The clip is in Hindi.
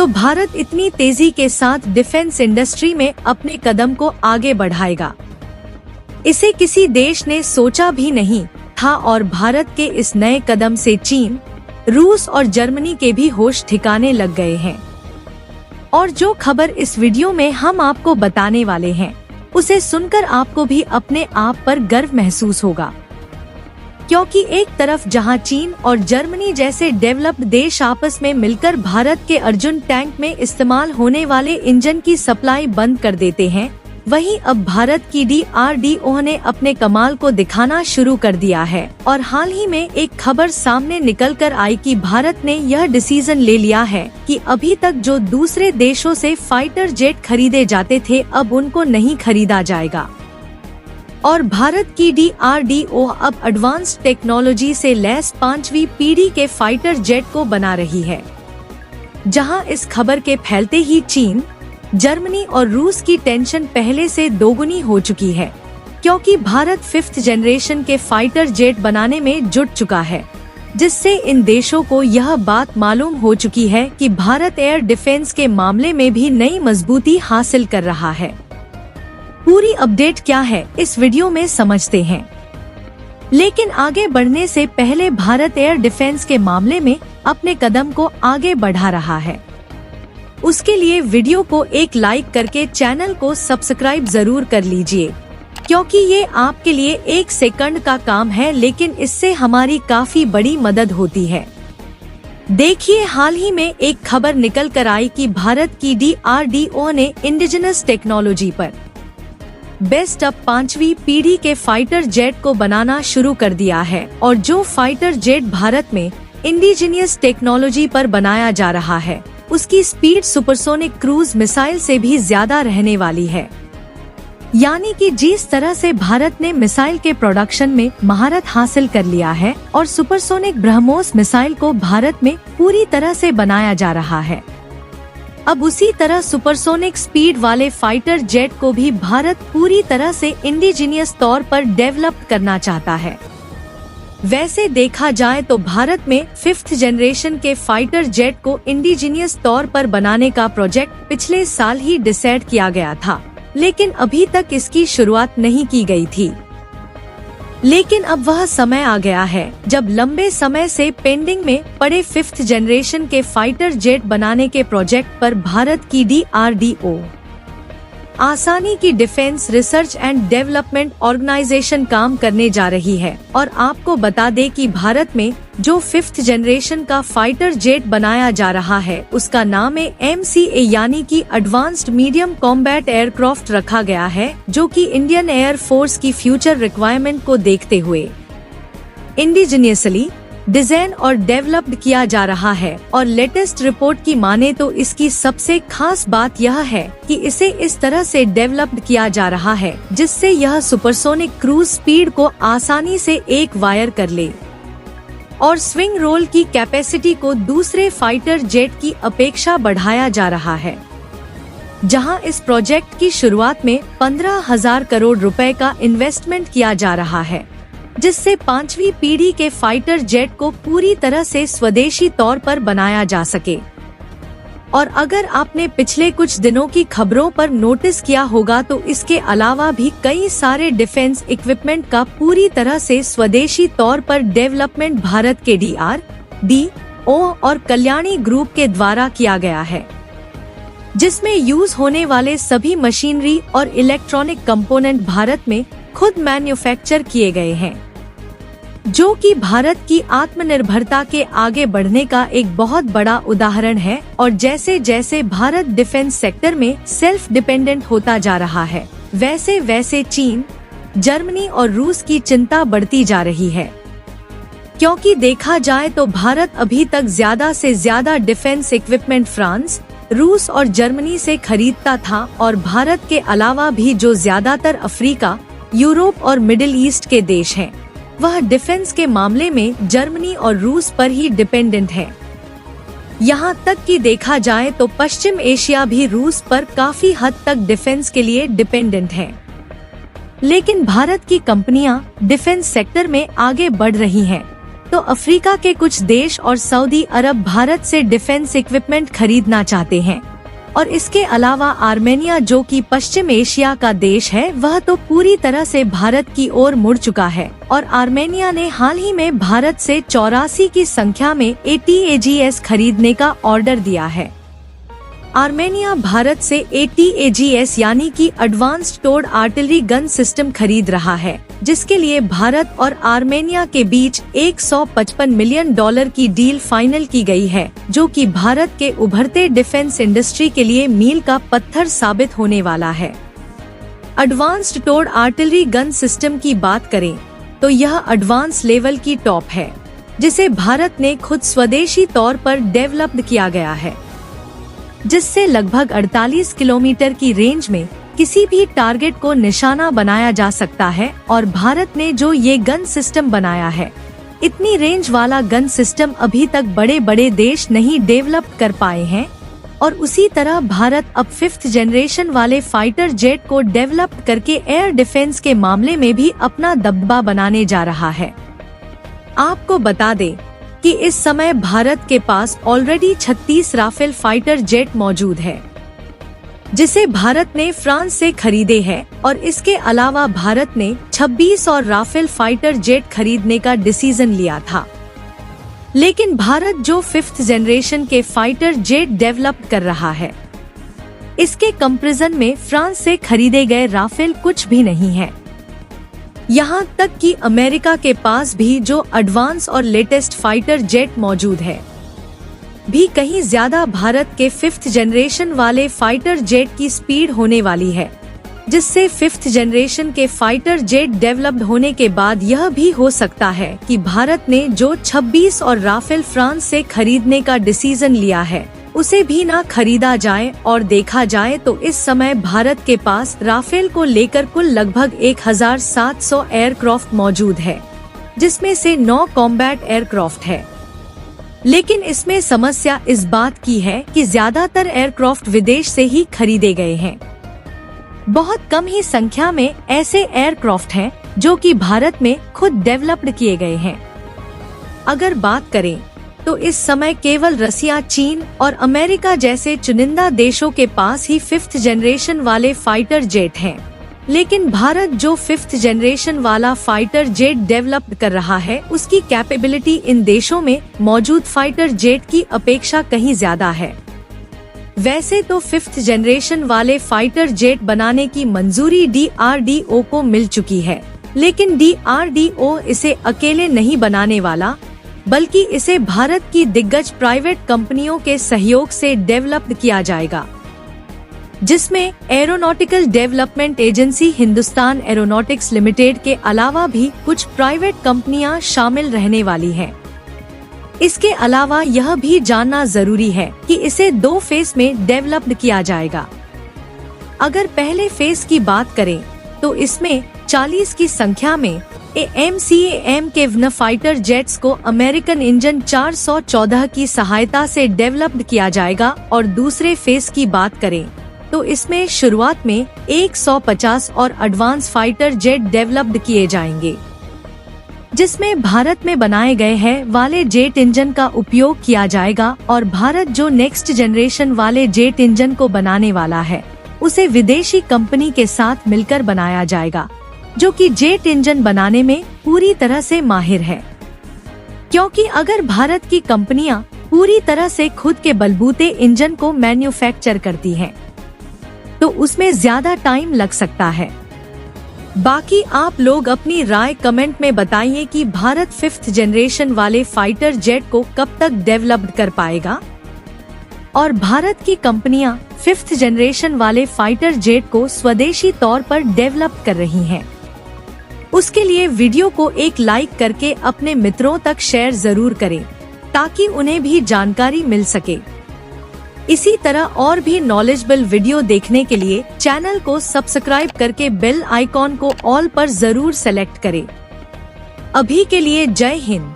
तो भारत इतनी तेजी के साथ डिफेंस इंडस्ट्री में अपने कदम को आगे बढ़ाएगा, इसे किसी देश ने सोचा भी नहीं था और भारत के इस नए कदम से चीन, रूस और जर्मनी के भी होश ठिकाने लग गए हैं। और जो खबर इस वीडियो में हम आपको बताने वाले हैं, उसे सुनकर आपको भी अपने आप पर गर्व महसूस होगा, क्योंकि एक तरफ जहां चीन और जर्मनी जैसे डेवलप्ड देश आपस में मिलकर भारत के अर्जुन टैंक में इस्तेमाल होने वाले इंजन की सप्लाई बंद कर देते हैं, वहीं अब भारत की DRDO ने अपने कमाल को दिखाना शुरू कर दिया है। और हाल ही में एक खबर सामने निकल कर आई कि भारत ने यह डिसीजन ले लिया है कि अभी तक जो दूसरे देशों से फाइटर जेट खरीदे जाते थे, अब उनको नहीं खरीदा जाएगा। और भारत की DRDO अब एडवांस्ड टेक्नोलॉजी से लैस 5वीं पीढ़ी के फाइटर जेट को बना रही है। जहां इस खबर के फैलते ही चीन, जर्मनी और रूस की टेंशन पहले से दोगुनी हो चुकी है, क्योंकि भारत 5th जनरेशन के फाइटर जेट बनाने में जुट चुका है, जिससे इन देशों को यह बात मालूम हो चुकी है कि भारत एयर डिफेंस के मामले में भी नई मजबूती हासिल कर रहा है। पूरी अपडेट क्या है, इस वीडियो में समझते हैं। लेकिन आगे बढ़ने से पहले भारत एयर डिफेंस के मामले में अपने कदम को आगे बढ़ा रहा है। उसके लिए वीडियो को एक लाइक करके चैनल को सब्सक्राइब जरूर कर लीजिए, क्योंकि ये आपके लिए 1 सेकंड का काम है, लेकिन इससे हमारी काफी बड़ी मदद होती है। देखिए, हाल ही में एक खबर निकल कर आई कि भारत की DRDO ने इंडिजिनस टेक्नोलॉजी पर बेस्ट अब 5वीं पीढ़ी के फाइटर जेट को बनाना शुरू कर दिया है। और जो फाइटर जेट भारत में इंडिजिनियस टेक्नोलॉजी पर बनाया जा रहा है, उसकी स्पीड सुपरसोनिक क्रूज मिसाइल से भी ज्यादा रहने वाली है। यानी कि जिस तरह से भारत ने मिसाइल के प्रोडक्शन में महारत हासिल कर लिया है और सुपरसोनिक ब्रह्मोस मिसाइल को भारत में पूरी तरह से बनाया जा रहा है, अब उसी तरह सुपरसोनिक स्पीड वाले फाइटर जेट को भी भारत पूरी तरह से इंडिजिनियस तौर पर डेवलप करना चाहता है। वैसे देखा जाए तो भारत में 5th जनरेशन के फाइटर जेट को इंडिजिनियस तौर पर बनाने का प्रोजेक्ट पिछले साल ही डिसाइड किया गया था, लेकिन अभी तक इसकी शुरुआत नहीं की गई थी। लेकिन अब वह समय आ गया है जब लंबे समय से पेंडिंग में पड़े 5th जनरेशन के फाइटर जेट बनाने के प्रोजेक्ट पर भारत की DRDO आसानी की defence research and development organisation काम करने जा रही है। और आपको बता दें कि भारत में जो 5th जनरेशन का फाइटर जेट बनाया जा रहा है, उसका नाम है MCA यानी कि एडवांस्ड मीडियम कॉम्बैट एयरक्राफ्ट रखा गया है, जो कि इंडियन एयर फोर्स की फ्यूचर रिक्वायरमेंट को देखते हुए इंडिजिनियसली डिजाइन और डेवलप्ड किया जा रहा है। और लेटेस्ट रिपोर्ट की माने तो इसकी सबसे खास बात यह है कि इसे इस तरह से डेवलप्ड किया जा रहा है जिससे यह सुपरसोनिक क्रूज स्पीड को आसानी से एक वायर कर ले और स्विंग रोल की कैपेसिटी को दूसरे फाइटर जेट की अपेक्षा बढ़ाया जा रहा है। जहां इस प्रोजेक्ट की शुरुआत में 15,000 करोड़ रुपए का इन्वेस्टमेंट किया जा रहा है, जिससे 5वीं पीढ़ी के फाइटर जेट को पूरी तरह से स्वदेशी तौर पर बनाया जा सके। और अगर आपने पिछले कुछ दिनों की खबरों पर नोटिस किया होगा तो इसके अलावा भी कई सारे डिफेंस इक्विपमेंट का पूरी तरह से स्वदेशी तौर पर डेवलपमेंट भारत के DRDO और कल्याणी ग्रुप के द्वारा किया गया है, जिसमें यूज होने वाले सभी मशीनरी और इलेक्ट्रॉनिक कंपोनेंट भारत में खुद मैन्युफैक्चर किए गए हैं, जो कि भारत की आत्मनिर्भरता के आगे बढ़ने का एक बहुत बड़ा उदाहरण है। और जैसे जैसे भारत डिफेंस सेक्टर में सेल्फ डिपेंडेंट होता जा रहा है, वैसे वैसे चीन, जर्मनी और रूस की चिंता बढ़ती जा रही है, क्योंकि देखा जाए तो भारत अभी तक ज्यादा से ज्यादा डिफेंस इक्विपमेंट फ्रांस, रूस और जर्मनी से खरीदता था। और भारत के अलावा भी जो ज्यादातर अफ्रीका, यूरोप और मिडिल ईस्ट के देश हैं, वह डिफेंस के मामले में जर्मनी और रूस पर ही डिपेंडेंट है। यहाँ तक कि देखा जाए तो पश्चिम एशिया भी रूस पर काफी हद तक डिफेंस के लिए डिपेंडेंट है। लेकिन भारत की कंपनियां डिफेंस सेक्टर में आगे बढ़ रही हैं, तो अफ्रीका के कुछ देश और सऊदी अरब भारत से डिफेंस इक्विपमेंट खरीदना चाहते हैं। और इसके अलावा आर्मेनिया, जो कि पश्चिम एशिया का देश है, वह तो पूरी तरह से भारत की ओर मुड़ चुका है और आर्मेनिया ने हाल ही में भारत से 84 की संख्या में ATAGS खरीदने का ऑर्डर दिया है। आर्मेनिया भारत से ATAGS यानी कि एडवांस्ड टोर्ड आर्टिलरी गन सिस्टम खरीद रहा है, जिसके लिए भारत और आर्मेनिया के बीच $155 मिलियन की डील फाइनल की गई है, जो कि भारत के उभरते डिफेंस इंडस्ट्री के लिए मील का पत्थर साबित होने वाला है। एडवांस्ड टोर्ड आर्टिलरी गन सिस्टम की बात करें तो यह एडवांस लेवल की टॉप है, जिसे भारत ने खुद स्वदेशी तौर पर डेवलप्ड किया गया है, जिससे लगभग 48 किलोमीटर की रेंज में किसी भी टारगेट को निशाना बनाया जा सकता है। और भारत ने जो ये गन सिस्टम बनाया है, इतनी रेंज वाला गन सिस्टम अभी तक बड़े बड़े देश नहीं डेवलप कर पाए हैं। और उसी तरह भारत अब 5th जनरेशन वाले फाइटर जेट को डेवलप करके एयर डिफेंस के मामले में भी अपना दबदबा बनाने जा रहा है। आपको बता दें कि इस समय भारत के पास ऑलरेडी 36 राफेल फाइटर जेट मौजूद है, जिसे भारत ने फ्रांस से खरीदे हैं। और इसके अलावा भारत ने 26 और राफेल फाइटर जेट खरीदने का डिसीजन लिया था। लेकिन भारत जो 5th जनरेशन के फाइटर जेट डेवलप कर रहा है, इसके कंपैरिजन में फ्रांस से खरीदे गए राफेल कुछ भी नहीं है। यहाँ तक कि अमेरिका के पास भी जो एडवांस और लेटेस्ट फाइटर जेट मौजूद है, भी कहीं ज्यादा भारत के 5th जनरेशन वाले फाइटर जेट की स्पीड होने वाली है, जिससे 5th जनरेशन के फाइटर जेट डेवलप्ड होने के बाद यह भी हो सकता है कि भारत ने जो 26 और राफेल फ्रांस से खरीदने का डिसीजन लिया है, उसे भी ना खरीदा जाए। और देखा जाए तो इस समय भारत के पास राफेल को लेकर कुल लगभग 1700 एयरक्राफ्ट मौजूद है, जिसमें से 9 कॉम्बैट एयरक्राफ्ट है। लेकिन इसमें समस्या इस बात की है कि ज्यादातर एयरक्राफ्ट विदेश से ही खरीदे गए हैं। बहुत कम ही संख्या में ऐसे एयरक्राफ्ट हैं जो कि भारत में खुद डेवलप्ड किए गए हैं। अगर बात करें तो इस समय केवल रसिया, चीन और अमेरिका जैसे चुनिंदा देशों के पास ही 5th जनरेशन वाले फाइटर जेट हैं। लेकिन भारत जो 5th जनरेशन वाला फाइटर जेट डेवलप कर रहा है, उसकी कैपेबिलिटी इन देशों में मौजूद फाइटर जेट की अपेक्षा कहीं ज्यादा है। वैसे तो 5th जनरेशन वाले फाइटर जेट बनाने की मंजूरी DRDO को मिल चुकी है, लेकिन DRDO इसे अकेले नहीं बनाने वाला, बल्कि इसे भारत की दिग्गज प्राइवेट कंपनियों के सहयोग से डेवलप किया जाएगा, जिसमें aeronautical development agency Hindustan aeronautics limited के अलावा भी कुछ प्राइवेट कंपनियां शामिल रहने वाली हैं। इसके अलावा यह भी जानना जरूरी है कि इसे 2 फेज में डेवलप्ड किया जाएगा। अगर पहले फेज की बात करें तो इसमें 40 की संख्या में AMCAM के फाइटर जेट्स को अमेरिकन इंजन 414 की सहायता से डेवलप्ड किया जाएगा। और दूसरे फेज की बात करें तो इसमें शुरुआत में 150 और एडवांस फाइटर जेट डेवलप्ड किए जाएंगे, जिसमें भारत में बनाए गए हैं वाले जेट इंजन का उपयोग किया जाएगा। और भारत जो नेक्स्ट जनरेशन वाले जेट इंजन को बनाने वाला है, उसे विदेशी कंपनी के साथ मिलकर बनाया जाएगा, जो कि जेट इंजन बनाने में पूरी तरह से माहिर है। क्योंकि अगर भारत की कंपनियां पूरी तरह से खुद के बलबूते इंजन को मैन्युफैक्चर करती हैं, तो उसमें ज्यादा टाइम लग सकता है। बाकी आप लोग अपनी राय कमेंट में बताइए कि भारत 5th जनरेशन वाले फाइटर जेट को कब तक डेवलप्ड कर पाएगा, और भारत की कंपनियां 5th जनरेशन वाले फाइटर जेट को स्वदेशी तौर पर डेवलप कर रही हैं। उसके लिए वीडियो को एक लाइक करके अपने मित्रों तक शेयर जरूर करें, ताकि उन्हें भी जानकारी मिल सके। इसी तरह और भी नॉलेजेबल वीडियो देखने के लिए चैनल को सब्सक्राइब करके बेल आइकॉन को ऑल पर जरूर सेलेक्ट करें। अभी के लिए जय हिंद।